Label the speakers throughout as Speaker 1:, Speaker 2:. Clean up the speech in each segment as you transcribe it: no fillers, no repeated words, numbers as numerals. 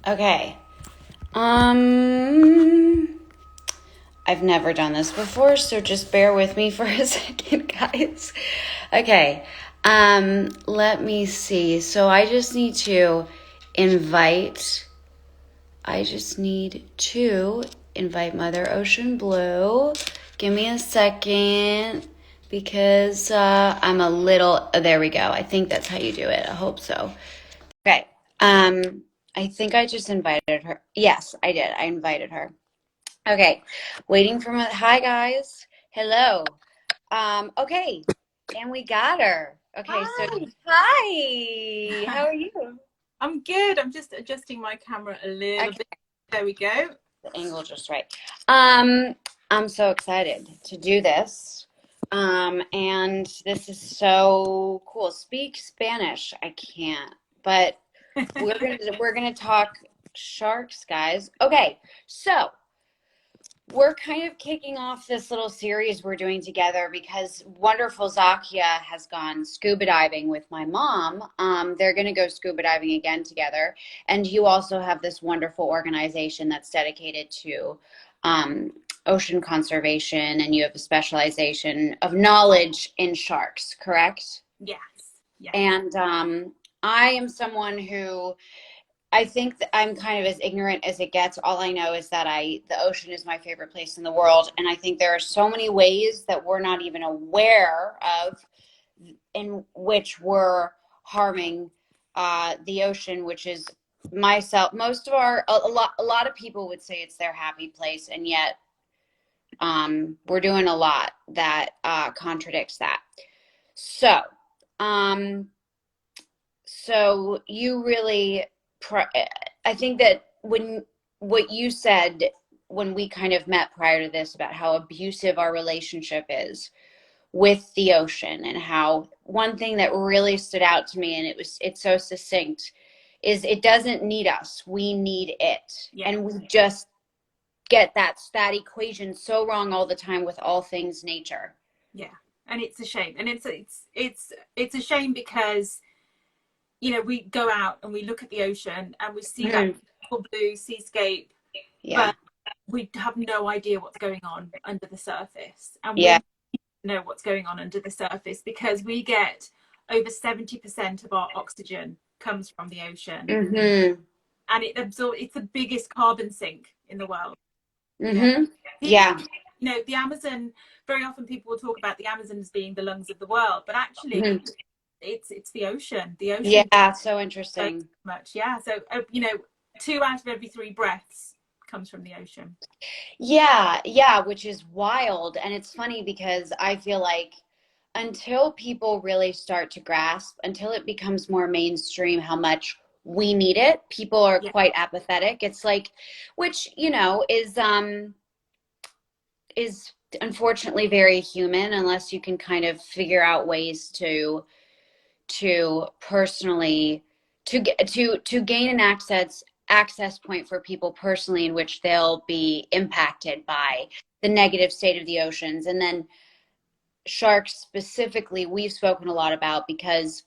Speaker 1: Okay. I've never done this before, so just bear with me for a second, guys. Okay. Let me see. So invite I just need to invite Mother Ocean Blue. Give me a second because there we go. I think that's how you do it. I hope so. Okay. I think I just invited her. Yes, I did. I invited her. Okay. Waiting for hi guys. Hello. Okay. And we got her. Okay, so
Speaker 2: Hi.
Speaker 1: hi. How are you?
Speaker 2: I'm good. I'm just adjusting my camera a little
Speaker 1: Okay,
Speaker 2: bit. There we go.
Speaker 1: the angle just right. I'm so excited to do this. And this is so cool. Speak Spanish. I can't, but we're gonna talk sharks, guys. Okay, so we're kind of kicking off this little series we're doing together because wonderful Zakia has gone scuba diving with my mom. They're going to go scuba diving again together. And you also have this wonderful organization that's dedicated to ocean conservation, and you have a specialization of knowledge in sharks, correct?
Speaker 2: Yes. Yes.
Speaker 1: And I am someone who I think that I'm kind of as ignorant as it gets. All I know is that the ocean is my favorite place in the world. And I think there are so many ways that we're not even aware of in which we're harming the ocean, which is myself. A lot of people would say it's their happy place. And yet we're doing a lot that contradicts that. So, um, so you really, I think that what you said when we kind of met prior to this about how abusive our relationship is with the ocean, and how one thing that really stood out to me, and it's so succinct, is it doesn't need us, we need it.
Speaker 2: Yeah.
Speaker 1: And we just get that equation so wrong all the time with all things nature.
Speaker 2: Yeah. And it's a shame. And it's a shame because we go out and we look at the ocean and we see that beautiful blue seascape,
Speaker 1: Yeah.
Speaker 2: but we have no idea what's going on under the surface. And
Speaker 1: Yeah.
Speaker 2: we know what's going on under the surface because we get over 70% of our oxygen comes from the ocean.
Speaker 1: Mm-hmm.
Speaker 2: And it's the biggest carbon sink in the world.
Speaker 1: Mm-hmm.
Speaker 2: People,
Speaker 1: Yeah.
Speaker 2: the Amazon, very often people will talk about the Amazon as being the lungs of the world, but actually
Speaker 1: Mm-hmm.
Speaker 2: it's the ocean. The ocean
Speaker 1: Yeah, so
Speaker 2: so
Speaker 1: interesting.
Speaker 2: much. Yeah. So 2 out of every 3 breaths comes from the ocean.
Speaker 1: Yeah, which is wild. And it's funny because I feel like until people really start to grasp, until it becomes more mainstream how much we need it, people are
Speaker 2: Yeah.
Speaker 1: quite apathetic. It's like, which, is unfortunately very human, unless you can kind of figure out ways to personally to gain an access point for people personally, in which they'll be impacted by the negative state of the oceans. And then sharks specifically, we've spoken a lot about, because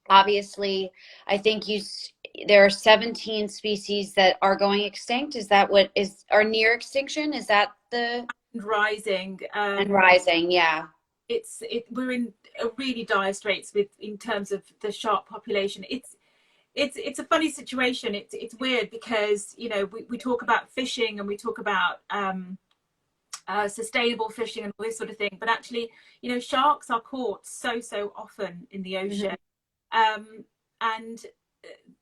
Speaker 1: obviously I think there are 17 species that are going extinct. Is that what are near extinction? Is that the
Speaker 2: And rising.
Speaker 1: and rising? Yeah.
Speaker 2: We're in a really dire straits in terms of the shark population. It's a funny situation. It's weird because we talk about fishing and we talk about sustainable fishing and all this sort of thing, but actually sharks are caught so often in the ocean. And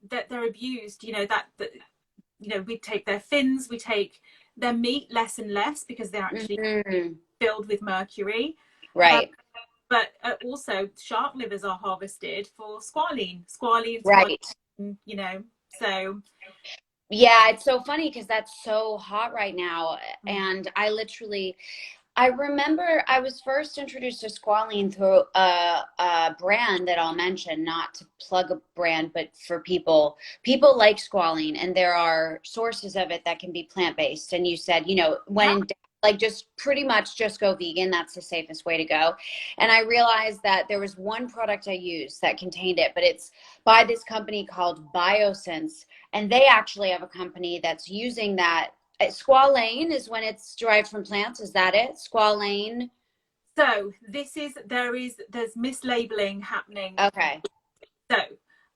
Speaker 2: that they're abused. We take their fins, we take their meat less and less because they're actually filled with mercury.
Speaker 1: Right.
Speaker 2: But also shark livers are harvested for squalene.
Speaker 1: Right.
Speaker 2: So
Speaker 1: Yeah, it's so funny because that's so hot right now. And I remember I was first introduced to squalene through a brand that I'll mention, not to plug a brand, but for people like squalene, and there are sources of it that can be plant-based. And you said, when in doubt, like just pretty much just go vegan. That's the safest way to go. And I realized that there was one product I used that contained it, but it's by this company called Biosense. And they actually have a company that's using that. Squalane is when it's derived from plants. Is that it? Squalane.
Speaker 2: So there's mislabeling happening.
Speaker 1: Okay.
Speaker 2: So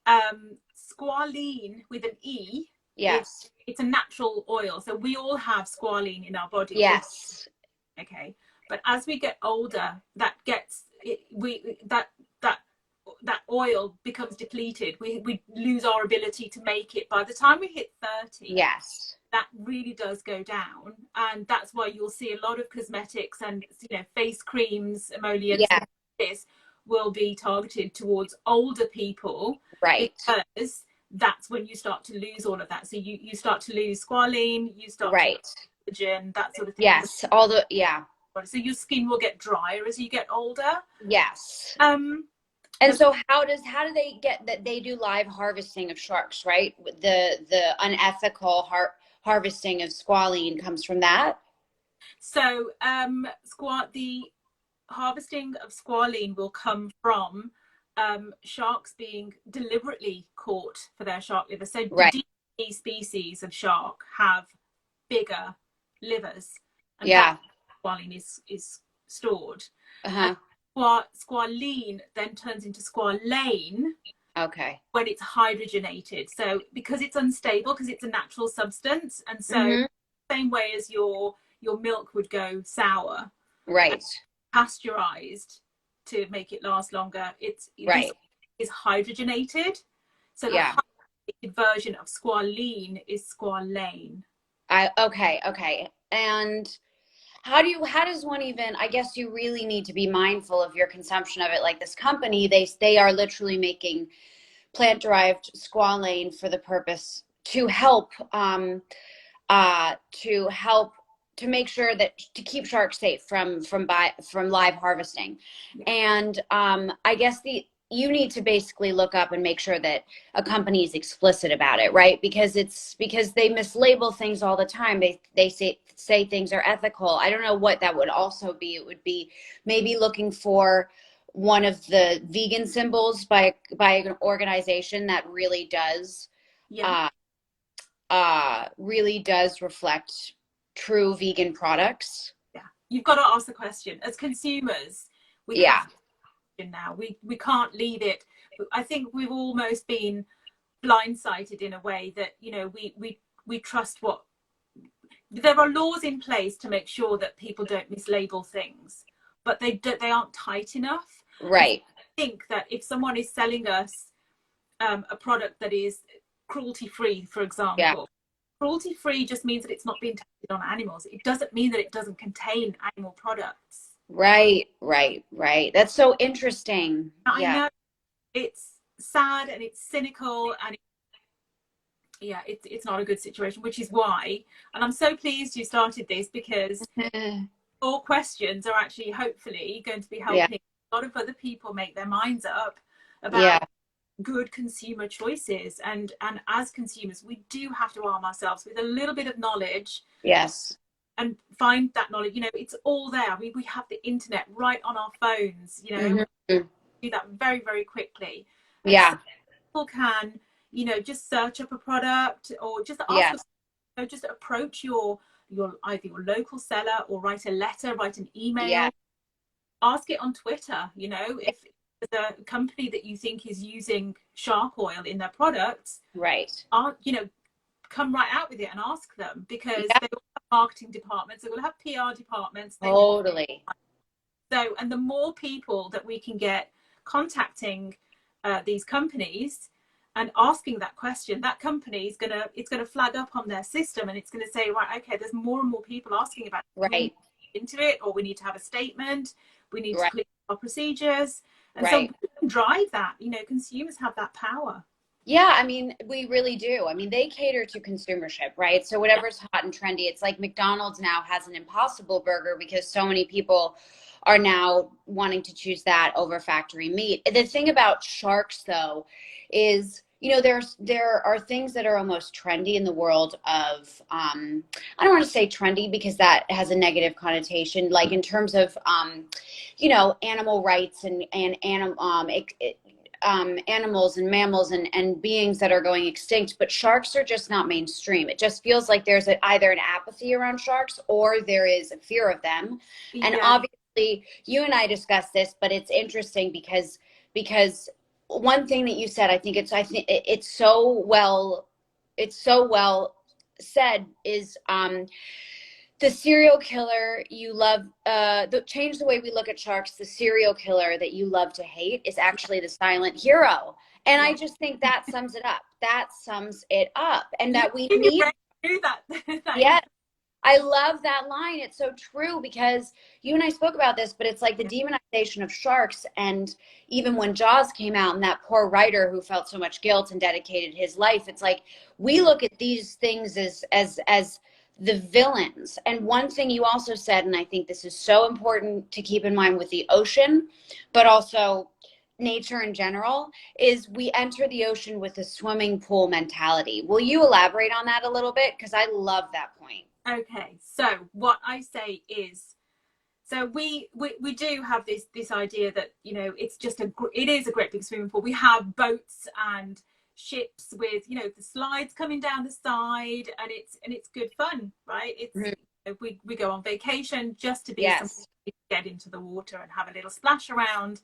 Speaker 2: squalene with an E,
Speaker 1: Yes.
Speaker 2: it's a natural oil. So we all have squalene in our body.
Speaker 1: Yes.
Speaker 2: Okay. But as we get older, that oil becomes depleted. We lose our ability to make it. By the time we hit 30,
Speaker 1: Yes.
Speaker 2: that really does go down. And that's why you'll see a lot of cosmetics and face creams, emollients,
Speaker 1: Yeah.
Speaker 2: this will be targeted towards older people.
Speaker 1: Right.
Speaker 2: Because that's when you start to lose all of that. So you start to lose squalene, you start
Speaker 1: right.
Speaker 2: to lose collagen, that sort of thing.
Speaker 1: Yes. All the, yeah.
Speaker 2: So your skin will get drier as you get older.
Speaker 1: Yes. And so how do they get that? They do live harvesting of sharks, right? The unethical harvesting of squalene comes from that.
Speaker 2: So the harvesting of squalene will come from sharks being deliberately caught for their shark liver. So
Speaker 1: right.
Speaker 2: the deep sea species of shark have bigger livers, and
Speaker 1: yeah.
Speaker 2: squalene is stored.
Speaker 1: Uh-huh.
Speaker 2: Squalene then turns into squalane.
Speaker 1: Okay.
Speaker 2: When it's hydrogenated. So because it's unstable, because it's a natural substance, and so same way as your milk would go sour,
Speaker 1: right,
Speaker 2: pasteurized to make it last longer,
Speaker 1: right,
Speaker 2: is hydrogenated. So the hydrogenated version of squalene is squalane.
Speaker 1: Okay. And how does one even, I guess you really need to be mindful of your consumption of it. Like this company, they are literally making plant-derived squalane for the purpose to help to make sure that to keep sharks safe from live harvesting. And I guess you need to basically look up and make sure that a company is explicit about it, right? Because they mislabel things all the time. They say things are ethical. I don't know what that would also be. It would be maybe looking for one of the vegan symbols by an organization that really does really does reflect true vegan products.
Speaker 2: Yeah, you've got to ask the question as consumers. We have to now. We can't leave it. I think we've almost been blindsided in a way that we trust what. There are laws in place to make sure that people don't mislabel things, but they aren't tight enough.
Speaker 1: Right.
Speaker 2: I think that if someone is selling us a product that is cruelty-free, for example, cruelty-free just means that it's not being tested on animals. It doesn't mean that it doesn't contain animal products.
Speaker 1: Right. That's so interesting.
Speaker 2: I know it's sad and it's cynical and it's not a good situation, which is why, and I'm so pleased you started this, because your questions are actually hopefully going to be helping a lot of other people make their minds up about good consumer choices. And as consumers, we do have to arm ourselves with a little bit of knowledge.
Speaker 1: Yes.
Speaker 2: And find that knowledge. It's all there. We have the internet right on our phones. Do that very, very quickly. And so people can just search up a product, or just ask just approach your either your local seller, or write a letter, write an email, ask it on Twitter. If there's a company that you think is using shark oil in their products, come right out with it and ask them, because they will have marketing departments, they will have PR departments.
Speaker 1: Totally.
Speaker 2: So, and the more people that we can get contacting these companies and asking that question, that company is gonna flag up on their system, and it's gonna say, right, okay, there's more and more people asking about it.
Speaker 1: Right.
Speaker 2: Into it, or we need to have a statement. We need to clear our procedures, and
Speaker 1: right.
Speaker 2: so we can drive that. Consumers have that power.
Speaker 1: Yeah, I mean, we really do. I mean, they cater to consumership, right? So whatever's hot and trendy, it's like McDonald's now has an Impossible Burger because so many people are now wanting to choose that over factory meat. The thing about sharks, though, is, there are things that are almost trendy in the world of I don't want to say trendy because that has a negative connotation, like in terms of animal rights and animals and mammals and beings that are going extinct, but sharks are just not mainstream. It just feels like there's either an apathy around sharks or there is a fear of them. And
Speaker 2: Yeah.
Speaker 1: obviously, you and I discussed this, but it's interesting because one thing that you said, I think it's so well said is the serial killer you love, change the way we look at sharks. The serial killer that you love to hate is actually the silent hero. And
Speaker 2: Yeah.
Speaker 1: I just think that sums it up. That sums it up. And
Speaker 2: You
Speaker 1: that we
Speaker 2: you
Speaker 1: need,
Speaker 2: do that.
Speaker 1: yeah, I love that line. It's so true because you and I spoke about this, but it's like the demonization of sharks. And even when Jaws came out and that poor writer who felt so much guilt and dedicated his life, it's like we look at these things as the villains. And one thing you also said, and I think this is so important to keep in mind with the ocean, but also nature in general, is we enter the ocean with a swimming pool mentality. Will you elaborate on that a little bit? Because I love that point.
Speaker 2: Okay, so what I say is, so we do have this idea that it is a great big swimming pool. We have boats and ships with the slides coming down the side, and it's good fun, right? We go on vacation just to be
Speaker 1: Yes.
Speaker 2: somewhere to get into the water and have a little splash around.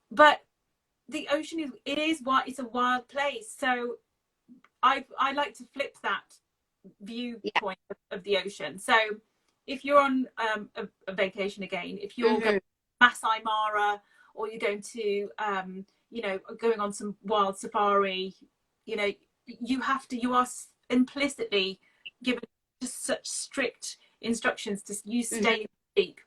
Speaker 2: But the ocean it's a wild place. So I like to flip that viewpoint of the ocean. So if you're on a vacation again, if you're going to Masai Mara, or you're going to going on some wild safari, you are implicitly given just such strict instructions to stay deep.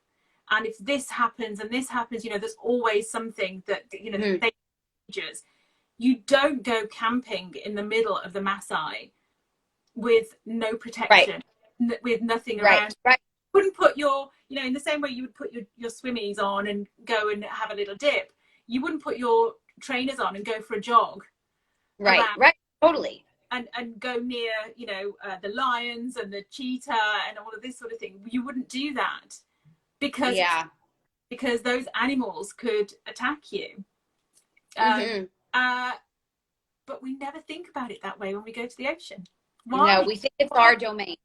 Speaker 2: And if this happens and this happens, there's always something that dangers. You don't go camping in the middle of the Masai with no protection, with nothing around.
Speaker 1: Right.
Speaker 2: You wouldn't put your, in the same way you would put your swimmies on and go and have a little dip. You wouldn't put your trainers on and go for a jog.
Speaker 1: Right. Totally.
Speaker 2: And go near, the lions and the cheetah and all of this sort of thing. You wouldn't do that because those animals could attack you. But we never think about it that way when we go to the ocean. Why?
Speaker 1: No, we think it's our domain.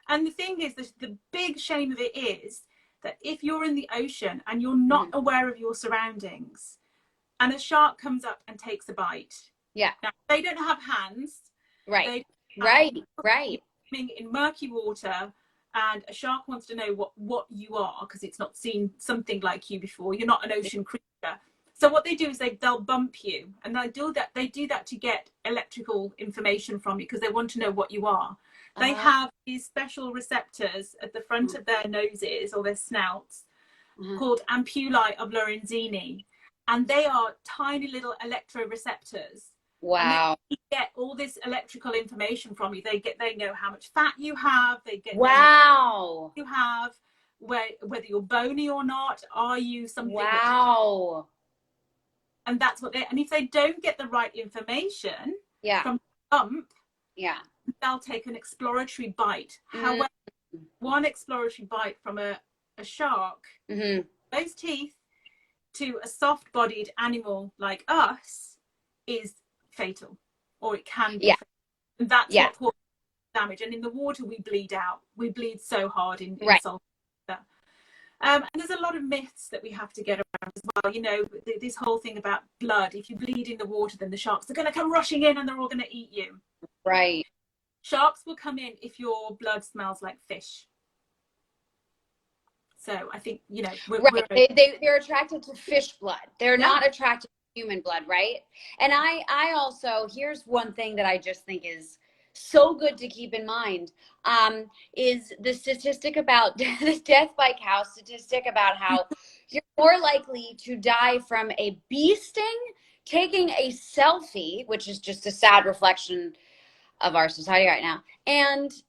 Speaker 2: And the thing is, the big shame of it is that if you're in the ocean and you're not aware of your surroundings, and a shark comes up and takes a bite.
Speaker 1: Yeah.
Speaker 2: Now, they don't have hands.
Speaker 1: Right.
Speaker 2: In murky water, and a shark wants to know what you are because it's not seen something like you before. You're not an ocean creature. So what they do is they'll bump you, and they do that to get electrical information from you because they want to know what you are. They have these special receptors at the front of their noses or their snouts called ampullae of Lorenzini, and they are tiny little electroreceptors.
Speaker 1: Wow.
Speaker 2: And they get all this electrical information from you. They know how much fat you have. They get you have whether you're bony or not. Are you something?
Speaker 1: Wow.
Speaker 2: And that's what and if they don't get the right information from the bump, they'll take an exploratory bite. However, one exploratory bite from a shark, those teeth to a soft-bodied animal like us is fatal, or it can be fatal. And that's what causes damage. And in the water, we bleed out. We bleed so hard in salt water. And there's a lot of myths that we have to get around as well. This whole thing about blood. If you bleed in the water, then the sharks are going to come rushing in and they're all going to eat you.
Speaker 1: Right.
Speaker 2: Sharks will come in if your blood smells like fish. So I think,
Speaker 1: they're attracted to fish blood. They're not attracted to human blood, right? And I also, here's one thing that I just think is so good to keep in mind, is the statistic about the death by cow statistic about how you're more likely to die from a bee sting, taking a selfie, which is just a sad reflection of our society right now,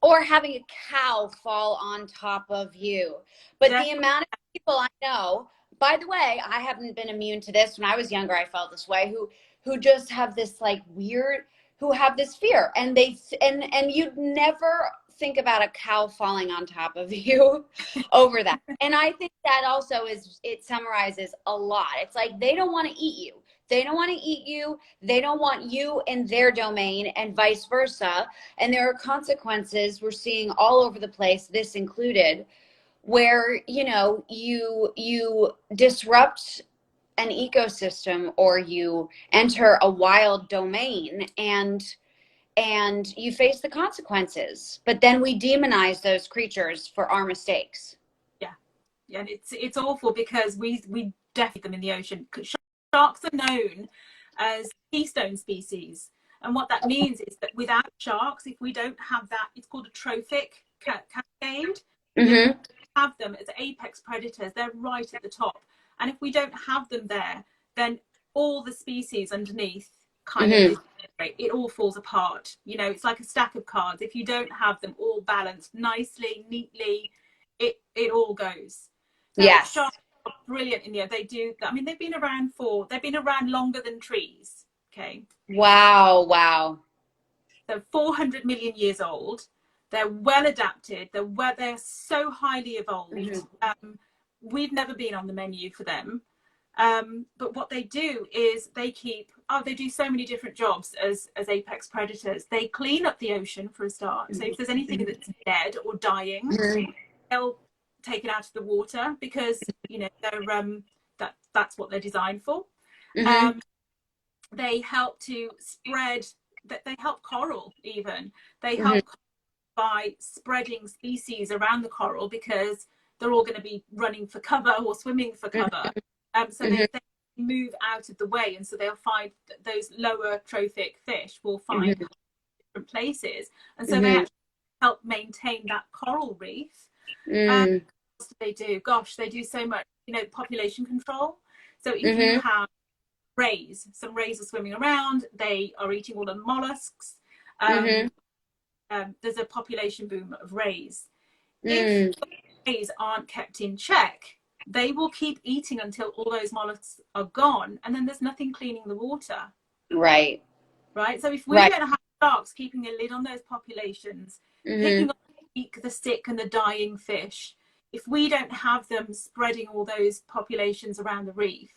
Speaker 1: or having a cow fall on top of you. But the amount of people I know, by the way, I haven't been immune to this. When I was younger, I felt this way, who who just have this like weird, who have this fear, and and you'd never think about a cow falling on top of you over that. And I think that also it summarizes a lot. It's like they don't want to eat you. They don't want to eat you. They don't want you in their domain, and vice versa. And there are consequences we're seeing all over the place, this included, where, you know, you disrupt an ecosystem, or you enter a wild domain, and you face the consequences. But then we demonize those creatures for our mistakes.
Speaker 2: Yeah, yeah, and it's awful because we definitely them in the ocean. Sharks are known as keystone species, and what that means is that without sharks, if we don't have that, it's called a trophic cascade.
Speaker 1: Mm-hmm.
Speaker 2: Have them as apex predators, they're right at the top, and if we don't have them there, then all the species underneath kind
Speaker 1: Mm-hmm.
Speaker 2: of disintegrate. It all falls apart. You know, it's like a stack of cards. If you don't have them all balanced nicely, neatly, it all goes. So
Speaker 1: Yes.
Speaker 2: sharks are brilliant in the they do. I mean, they've been around longer than trees. Okay.
Speaker 1: Wow. Wow.
Speaker 2: They're 400 million years old. They're well adapted. They're so highly evolved.
Speaker 1: Mm-hmm.
Speaker 2: We've never been on the menu for them. But what they do is they do so many different jobs as apex predators. They clean up the ocean for a start. So if there's anything that's dead or dying,
Speaker 1: Mm-hmm.
Speaker 2: they'll take it out of the water, because you know that's what they're designed for.
Speaker 1: Mm-hmm.
Speaker 2: They help to spread. They help coral even. They
Speaker 1: Mm-hmm.
Speaker 2: help by spreading species around the coral, because they're all going to be running for cover or swimming for cover. So
Speaker 1: Mm-hmm.
Speaker 2: they move out of the way, and so they'll find that those lower trophic fish will find
Speaker 1: Mm-hmm.
Speaker 2: different places, and so they
Speaker 1: Mm-hmm.
Speaker 2: actually help maintain that coral reef.
Speaker 1: Mm-hmm.
Speaker 2: What do they do? Gosh, they do so much. You know, population control. So if you
Speaker 1: Mm-hmm.
Speaker 2: have some rays are swimming around, they are eating all the mollusks.
Speaker 1: Mm-hmm.
Speaker 2: There's a population boom of rays. If
Speaker 1: Mm.
Speaker 2: rays aren't kept in check, they will keep eating until all those mollusks are gone, and then there's nothing cleaning the water.
Speaker 1: Right.
Speaker 2: Right? So if we
Speaker 1: Right.
Speaker 2: don't have sharks keeping a lid on those populations,
Speaker 1: Mm-hmm.
Speaker 2: picking up the sick and the dying fish, if we don't have them spreading all those populations around the reef,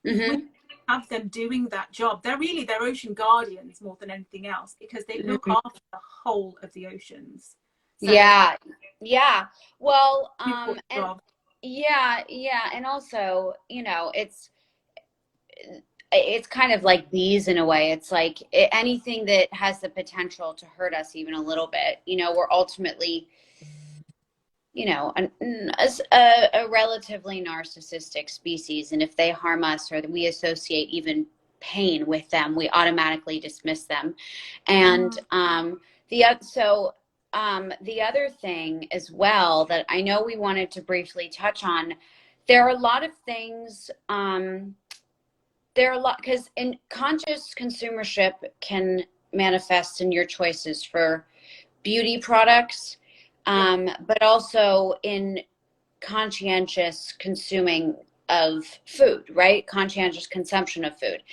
Speaker 2: if we
Speaker 1: Mm-hmm.
Speaker 2: have them doing that job, they're ocean guardians more than anything else, because they look
Speaker 1: Mm-hmm.
Speaker 2: after the whole of the oceans. So
Speaker 1: Yeah. Yeah. Well,
Speaker 2: important
Speaker 1: and
Speaker 2: job.
Speaker 1: yeah, and also, you know, it's kind of like bees in a way. It's like anything that has the potential to hurt us even a little bit, you know, we're ultimately, you know, a relatively narcissistic species. And if they harm us, or we associate even pain with them, we automatically dismiss them. And the other thing as well that I know we wanted to briefly touch on, there are a lot of things. There are a lot, because in conscious consumership can manifest in your choices for beauty products, but also in conscientious consuming of food, right? Conscientious consumption of food.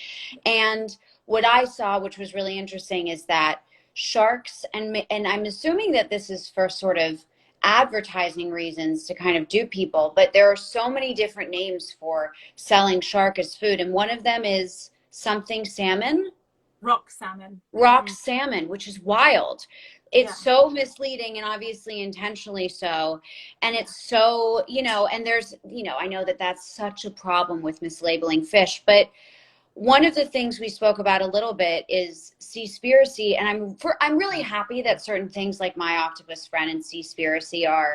Speaker 1: And what I saw, which was really interesting, is that sharks, and I'm assuming that this is for sort of advertising reasons to kind of dupe people, but there are so many different names for selling shark as food, and one of them is something salmon.
Speaker 2: Rock salmon.
Speaker 1: Rock salmon, which is wild.
Speaker 2: Yeah.
Speaker 1: It's so misleading, and obviously intentionally so. And it's so, you know, and there's, you know, I know that that's such a problem with mislabeling fish, but one of the things we spoke about a little bit is Seaspiracy, and I'm really happy that certain things like My Octopus Friend and Seaspiracy are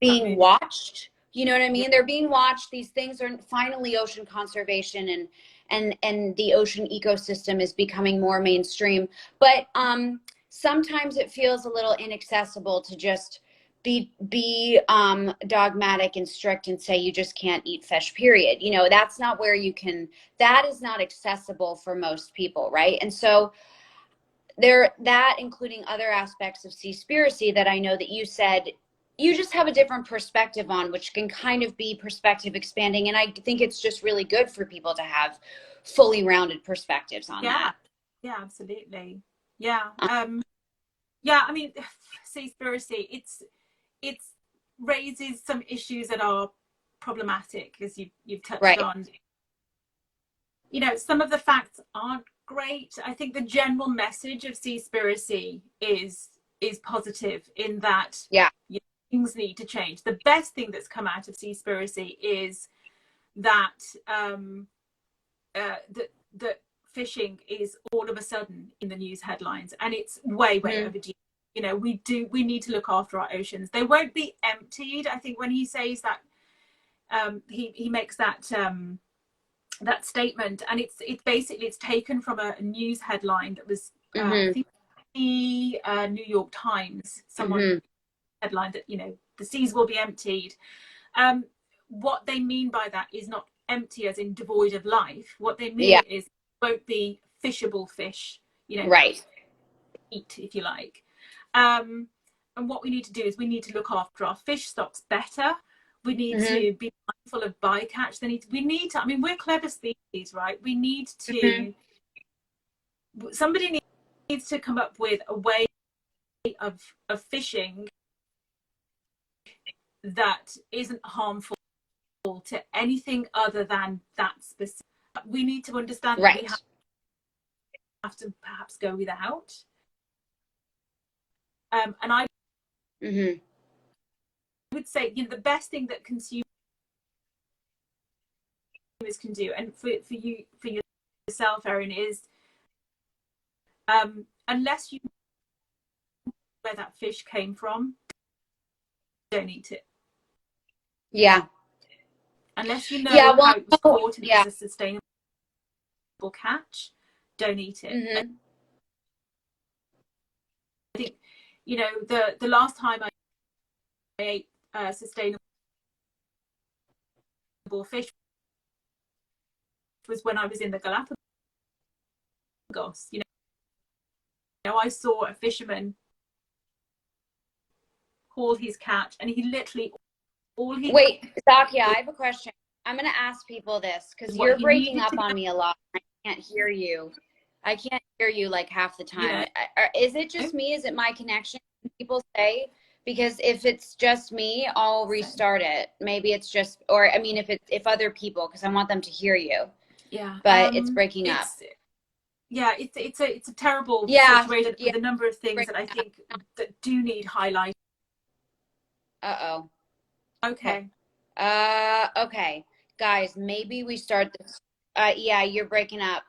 Speaker 1: being watched. You know what I mean? They're being watched. These things are finally ocean conservation, and the ocean ecosystem is becoming more mainstream. But sometimes it feels a little inaccessible to just be dogmatic and strict and say you just can't eat fish, period. You know, that's not where you can, that is not accessible for most people, right? And so there, that including other aspects of Seaspiracy that I know that you said you just have a different perspective on, which can kind of be perspective expanding. And I think it's just really good for people to have fully rounded perspectives on
Speaker 2: Yeah,
Speaker 1: that.
Speaker 2: yeah, absolutely. Yeah.
Speaker 1: Um,
Speaker 2: Yeah, I mean, Seaspiracy, it's raises some issues that are problematic, as you've touched
Speaker 1: right.
Speaker 2: on. You know, some of the facts aren't great. I think the general message of Seaspiracy is positive in that,
Speaker 1: Yeah.
Speaker 2: you know, things need to change. The best thing that's come out of Seaspiracy is that that fishing is all of a sudden in the news headlines, and it's way
Speaker 1: Mm-hmm.
Speaker 2: overdue. You know, we need to look after our oceans. They won't be emptied. I think when he says that, he makes that that statement, and it's basically it's taken from a news headline that was I
Speaker 1: Mm-hmm.
Speaker 2: think the New York Times. Someone
Speaker 1: Mm-hmm.
Speaker 2: headline that, you know, the seas will be emptied. What they mean by that is not empty as in devoid of life. What they
Speaker 1: Yeah.
Speaker 2: mean is won't be fishable fish, you know,
Speaker 1: Right.
Speaker 2: eat, if you like. And what we need to do is we need to look after our fish stocks better. We need
Speaker 1: Mm-hmm.
Speaker 2: to be mindful of bycatch. We need to, I mean, we're clever species, right? We need
Speaker 1: Mm-hmm.
Speaker 2: to, somebody needs to come up with a way of fishing that isn't harmful to anything other than that specific. We need to understand that we
Speaker 1: Right.
Speaker 2: have to perhaps go without. And I
Speaker 1: Mm-hmm.
Speaker 2: would say, you know, the best thing that consumers can do, and for you, for yourself, Erin, is unless you know where that fish came from, don't eat it.
Speaker 1: Yeah.
Speaker 2: Unless you
Speaker 1: Yeah.
Speaker 2: know
Speaker 1: Well,
Speaker 2: how it was
Speaker 1: no,
Speaker 2: caught and it
Speaker 1: yeah.
Speaker 2: was a sustainable catch, don't eat it. I
Speaker 1: Mm-hmm.
Speaker 2: think, you know, the last time I ate sustainable fish was when I was in the Galapagos. You know, I saw a fisherman haul his catch, and he literally all he had
Speaker 1: Wait, Zakia, I have a question. I'm going to ask people this because
Speaker 2: was what
Speaker 1: you're
Speaker 2: he
Speaker 1: breaking
Speaker 2: needed
Speaker 1: up
Speaker 2: to
Speaker 1: on
Speaker 2: get.
Speaker 1: me a lot. I can't hear you. I can't hear you like half the
Speaker 2: You
Speaker 1: time.
Speaker 2: know,
Speaker 1: Is it just me? Is it my connection? People say, because if it's just me, I'll
Speaker 2: so,
Speaker 1: restart it. Maybe it's just, or I mean, if other people, because I want them to hear you,
Speaker 2: yeah,
Speaker 1: but it's breaking up.
Speaker 2: it's yeah, it's a terrible
Speaker 1: Yeah,
Speaker 2: situation
Speaker 1: yeah,
Speaker 2: with a number of things that
Speaker 1: breaking
Speaker 2: I
Speaker 1: up.
Speaker 2: think that do need highlight.
Speaker 1: Uh-oh. Okay.
Speaker 2: Okay.
Speaker 1: Okay. Guys, maybe we start this. Yeah, you're breaking up.